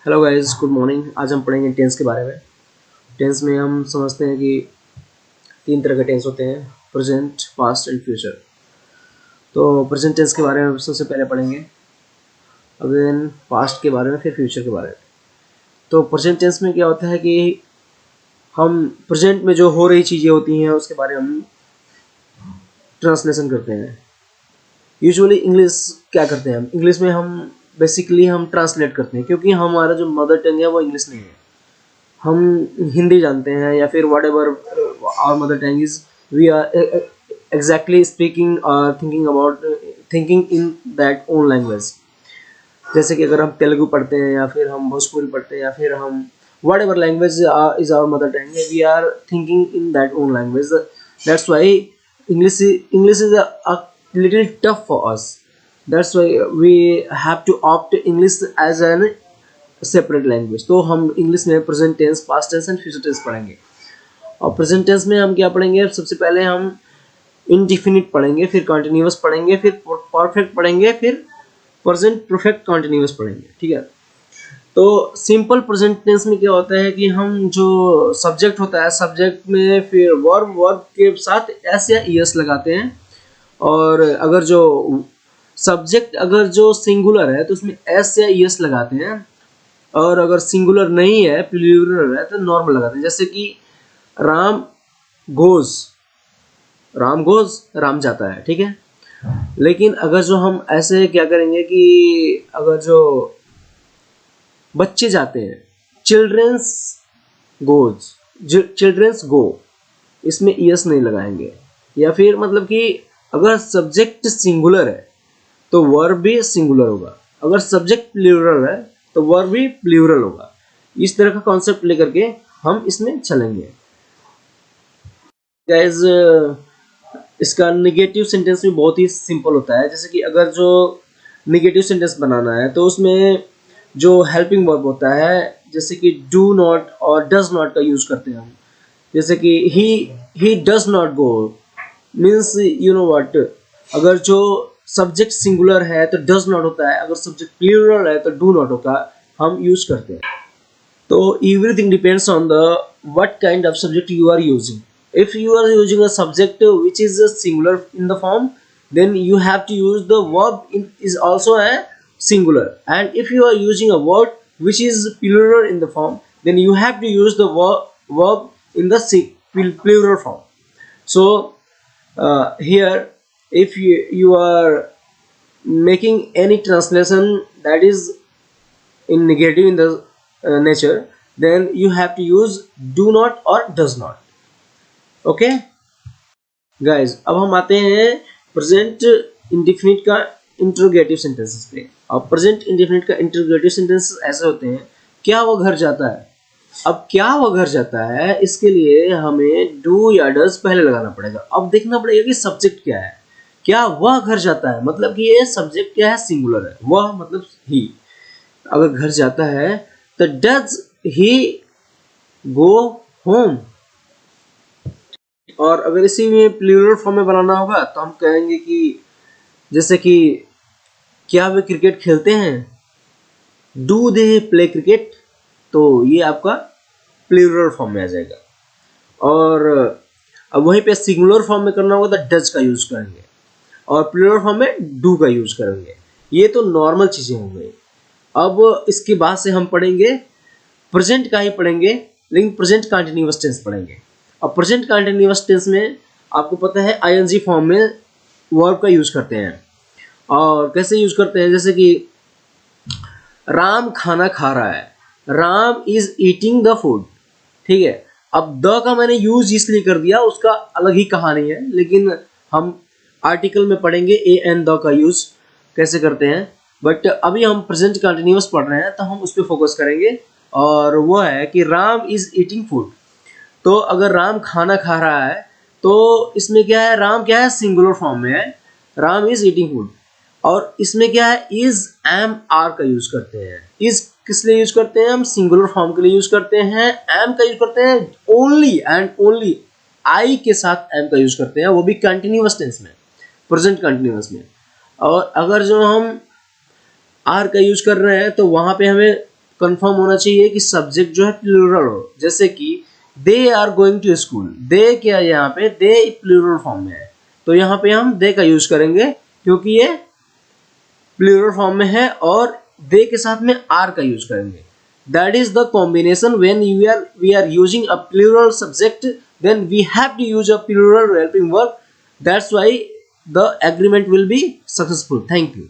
Hello guys, good morning. आज हम पढ़ेंगे टेंस के बारे में। टेंस में हम समझते हैं कि तीन तरह के टेंस होते हैं: प्रेजेंट, पास्ट एंड फ्यूचर। तो प्रेजेंट टेंस के बारे में सबसे पहले पढ़ेंगे, अगेन पास्ट के बारे में, फिर फ्यूचर के बारे में। तो प्रेजेंट टेंस में क्या होता है कि हम प्रेजेंट में जो हो रही चीज़ें होती हैं उसके बारे में हम ट्रांसलेशन करते हैं। यूजुअली इंग्लिश क्या करते हैं, हम इंग्लिश में हम बेसिकली हम ट्रांसलेट करते हैं, क्योंकि हमारा जो मदर टंग है वो इंग्लिश नहीं है। हम हिंदी जानते हैं या फिर whatever our mother tongue is, we are exactly speaking और thinking in that own language. जैसे कि अगर हम तेलुगु पढ़ते हैं या फिर हम भोजपुरी पढ़ते हैं या फिर हम whatever language is our mother tongue, we are thinking in that own language. That's why English is a little tough for us. That's why we have to opt English as an separate language. तो हम English में present tense, past tense and future tense पढ़ेंगे। और present tense में हम क्या पढ़ेंगे, सबसे पहले हम इनडिफिनिट पढ़ेंगे, फिर कॉन्टिन्यूअस पढ़ेंगे, फिर परफेक्ट पढ़ेंगे, फिर प्रेजेंट परफेक्ट कॉन्टिन्यूअस पढ़ेंगे। ठीक है। तो सिंपल प्रेजेंट टेंस में क्या होता है कि हम जो सब्जेक्ट होता है, सब्जेक्ट में फिर वर्ब के साथ एस या ईएस लगाते हैं। और अगर जो सब्जेक्ट अगर जो सिंगुलर है तो उसमें एस या ईएस लगाते हैं, और अगर सिंगुलर नहीं है, प्लूरल है, तो नॉर्मल लगाते हैं। जैसे कि राम गोज, राम जाता है। ठीक है। लेकिन अगर जो हम ऐसे क्या करेंगे कि अगर जो बच्चे जाते हैं, चिल्ड्रंस चिल्ड्रंस गो, इसमें ईएस नहीं लगाएंगे। या फिर मतलब कि अगर सब्जेक्ट सिंगुलर है तो वर्ब भी सिंगुलर होगा, अगर सब्जेक्ट प्लूरल है तो वर्ब भी प्लूरल होगा। इस तरह का कॉन्सेप्ट लेकर के हम इसमें चलेंगे। गाइस, इसका नेगेटिव सेंटेंस भी बहुत ही सिंपल होता है। जैसे कि अगर जो नेगेटिव सेंटेंस बनाना है तो उसमें जो हेल्पिंग वर्ब होता है, जैसे कि डू नॉट और डज नॉट का यूज करते हैं हम। जैसे कि he does not go means, you know what, अगर जो सब्जेक्ट सिंगुलर है तो डज नॉट होता है, अगर सब्जेक्ट प्लूरल है तो डू नॉट होता है, हम यूज करते हैं। तो everything depends on the what kind of subject you are using. If you are using a subject which is a singular in the form, then you have to use the verb is also a singular. And if you are using a word which is plural in the form, then you have to use the verb in the plural form. So here, if you are making any translation that is in negative in the nature, then you have to use do not or does not. Okay guys, अब हम आते हैं present indefinite का interrogative sentences पे। और present indefinite का interrogative sentence ऐसे होते हैं: क्या वो घर जाता है। अब क्या वो घर जाता है, इसके लिए हमें डू या डज पहले लगाना पड़ेगा। अब देखना पड़ेगा कि सब्जेक्ट क्या है। क्या वह घर जाता है मतलब कि ये सब्जेक्ट क्या है, सिंगुलर है, वह मतलब ही। अगर घर जाता है तो डज ही गो होम। और अगर इसी में प्लूरल फॉर्म में बनाना होगा तो हम कहेंगे कि जैसे कि क्या वे क्रिकेट खेलते हैं, डू दे प्ले क्रिकेट, तो ये आपका प्लूरल फॉर्म में आ जाएगा। और अब वहीं पे सिंगुलर फॉर्म में करना होगा तो डज का यूज करेंगे, और प्लूरल फॉर्म में डू का यूज करेंगे। ये तो नॉर्मल चीजें हो गई। अब इसके बाद से हम पढ़ेंगे प्रेजेंट का ही पढ़ेंगे, लेकिन प्रेजेंट कंटिन्यूअस टेंस पढ़ेंगे। और प्रेजेंट कंटिन्यूअस टेंस में आपको पता है आईएनजी फॉर्म में वर्ब का यूज करते हैं। और कैसे यूज करते हैं, जैसे कि राम खाना खा रहा है, Ram is eating the food. ठीक है। अब द का मैंने यूज इसलिए कर दिया, उसका अलग ही कहानी है, लेकिन हम आर्टिकल में पढ़ेंगे ए एंड द का यूज कैसे करते हैं। बट अभी हम प्रेजेंट कंटिन्यूअस पढ़ रहे हैं तो हम उस पर फोकस करेंगे, और वो है कि राम इज ईटिंग फूड। तो अगर राम खाना खा रहा है तो इसमें क्या है, राम क्या है, सिंगुलर फॉर्म में है, राम इज ईटिंग फूड। और इसमें क्या है, इज एम आर का यूज करते हैं। इज किस लिए यूज करते हैं, हम सिंगुलर फॉर्म के लिए यूज करते हैं। एम का यूज करते हैं ओनली एंड ओनली, आई के साथ एम का यूज करते हैं, वो भी कंटिन्यूअस टेंस में, प्रेजेंट कंटिन्यूअस में। और अगर जो हम आर का यूज कर रहे हैं तो वहां पे हमें कंफर्म होना चाहिए कि सब्जेक्ट जो है प्लूरल हो, जैसे कि they are going to school, they क्या है यहाँ पे, दे प्लूरल फॉर्म में है, तो यहाँ पे हम दे का यूज करेंगे क्योंकि ये प्लूरल फॉर्म में है, और दे के साथ में आर का यूज करेंगे। That is the combination when we are using a plural subject, then we have to use a plural helping verb, that's why the agreement will be successful. Thank you.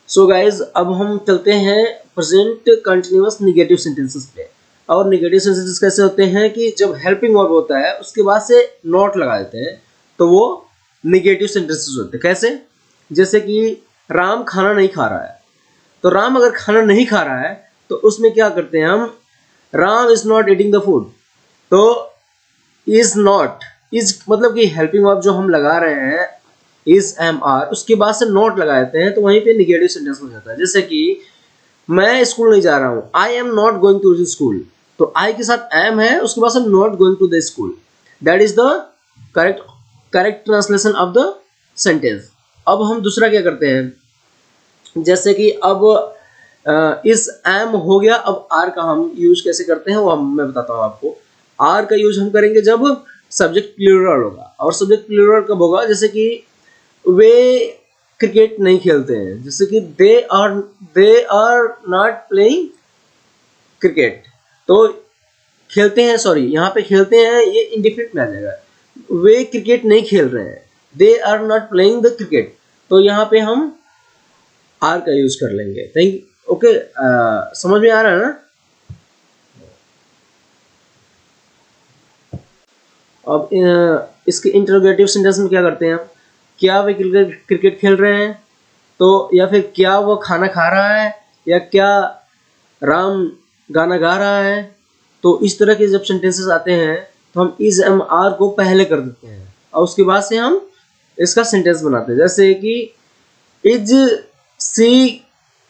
So guys, अब हम चलते हैं present continuous negative sentences पे। और negative sentences कैसे होते हैं कि जब हेल्पिंग वर्ब होता है उसके बाद से नॉट लगा देते हैं, तो वो निगेटिव सेंटेंसेस होते हैं। कैसे? जैसे कि राम खाना नहीं खा रहा है, तो राम अगर खाना नहीं खा रहा है तो उसमें क्या करते हैं हम, Ram is not eating the food, तो इज नॉट, इज मतलब कि हेल्पिंग वर्ब जो हम लगा रहे हैं इज एम आर, उसके बाद से नॉट लगा देते हैं, तो वहीं पे निगेटिव सेंटेंस हो जाता है। जैसे कि मैं स्कूल नहीं जा रहा हूँ, I am not going to the school, तो आई के साथ एम है, उसके बाद से not going to the school, that is the correct translation of the sentence. अब हम दूसरा क्या करते हैं, जैसे कि अब इस एम हो गया, अब आर का हम यूज कैसे करते हैं वो मैं बताता हूँ आपको। आर का यूज हम करेंगे जब सब्जेक्ट प्लूरल होगा, और सब्जेक्ट प्लूरल कब होगा, जैसे कि वे क्रिकेट नहीं खेलते हैं, जैसे कि they are not playing cricket, तो खेलते हैं, सॉरी यहाँ पे खेलते हैं ये इंडिफिनिट में आ जाएगा, वे क्रिकेट नहीं खेल रहे हैं, they are not playing the cricket, तो यहाँ पे हम आर का यूज कर लेंगे। Thank you. ओके, समझ में आ रहा है ना? अब इसके इंटरोगेटिव सेंटेंस में क्या करते हैं हम, क्या वे क्रिकेट खेल रहे हैं, तो या फिर क्या वो खाना खा रहा है, या क्या राम गाना गा रहा है, तो इस तरह के जब सेंटेंसेस आते हैं तो हम इज एम आर को पहले कर देते हैं और उसके बाद से हम इसका सेंटेंस बनाते हैं। जैसे कि is she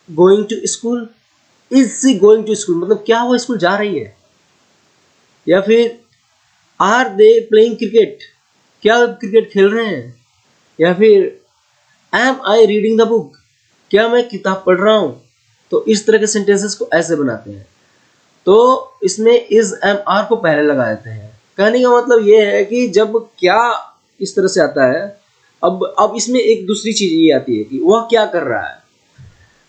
going to school, is she going to school मतलब क्या वो स्कूल जा रही है, या फिर आर दे प्लेइंग क्रिकेट, क्या क्रिकेट खेल रहे हैं, या फिर am I reading the book, क्या मैं किताब पढ़ रहा हूं। तो इस तरह के सेंटेंसेस को ऐसे बनाते हैं, तो इसमें इज एम आर को पहले लगा देते हैं। कहने का मतलब ये है कि जब क्या इस तरह से आता है, अब इसमें एक दूसरी चीज ये आती है कि वह क्या कर रहा है,